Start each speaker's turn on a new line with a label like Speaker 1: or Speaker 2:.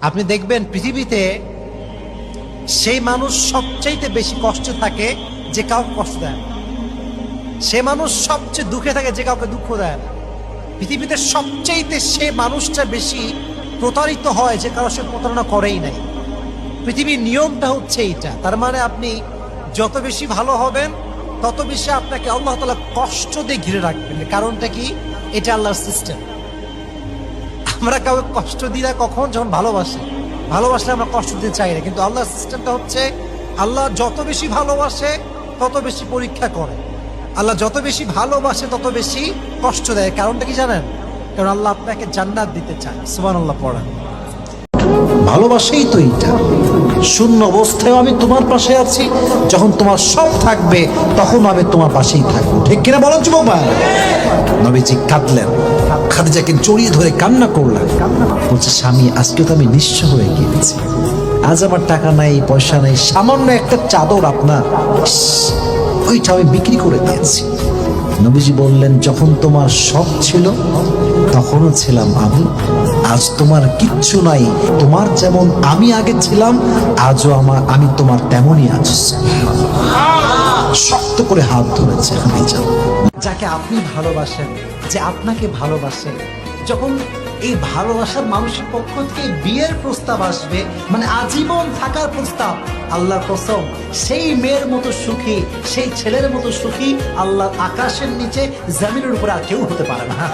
Speaker 1: আপনি দেখবেন পৃথিবীতে সেই মানুষ সবচাইতে বেশি কষ্টে থাকে যে কাউকে কষ্ট দেয় না। সে মানুষ সবচেয়ে দুঃখে থাকে যে কাউকে দুঃখ দেয় না। পৃথিবীতে সবচাইতে সে মানুষটা বেশি প্রতারিত হয় যে কারো সে প্রতারণা করেই নাই। পৃথিবীর নিয়মটা হচ্ছে এইটা। তার মানে আপনি যত বেশি ভালো হবেন তত বেশি আপনাকে আল্লাহ তাআলা কষ্ট দিয়ে ঘিরে রাখবেন। কারণটা কি? এটা আল্লাহর সিস্টেম। আমরা কাউকে কষ্ট দিই না কখন? যখন ভালোবাসলে আমরা কষ্ট দিতে চাই না। কিন্তু আল্লাহর সিস্টেমটা হচ্ছে আল্লাহ যত বেশি ভালোবাসে তত বেশি পরীক্ষা করে। আল্লাহ যত বেশি ভালোবাসে তত বেশি কষ্ট দেয়। কারণটা কি জানেন? কারণ আল্লাহ আপনাকে জান্নাত দিতে চায়। সুবহানাল্লাহ পড়েন। ভালোবাসেই তো এইটা। শূন্য অবস্থায় আমি তোমার পাশে আছি, যখন তোমার সব থাকবে তখন আমি তোমার পাশেই থাকবো। ঠিক কিনা বলেন যুবক ভাই? নবীজি কাঁদলেন, খাদিজাকে জড়িয়ে ধরে কান্না করলেন, বলছে স্বামী আজকে তো আমি নিঃস্ব হয়ে গিয়েছি। আজ আমার টাকা নাই, পয়সা নাই, সামান্য একটা চাদর আপনার, ওইটা আমি বিক্রি করে দিয়েছি। নবীজি বললেন যখন তোমার সব ছিল তখনও ছিলাম আমি, আজ তোমার কিচ্ছু নাই। তোমার যেমন আমি আগে ছিলাম, আজও আমি তোমার তেমনই আছি। শক্ত করে হাত ধরেছে খাদিজা। যাকে আপনি ভালোবাসেন, যে আপনাকে ভালোবাসে, যখন এই ভালোবাসার মানুষের পক্ষ থেকে বিয়ের প্রস্তাব আসবে, মানে আজীবন থাকার প্রস্তাব, আল্লাহর কসম সেই মেয়ের মতো সুখী, সেই ছেলের মতো সুখী আল্লাহর আকাশের নিচে জমিনের উপরে আর কেউ হতে পারে না।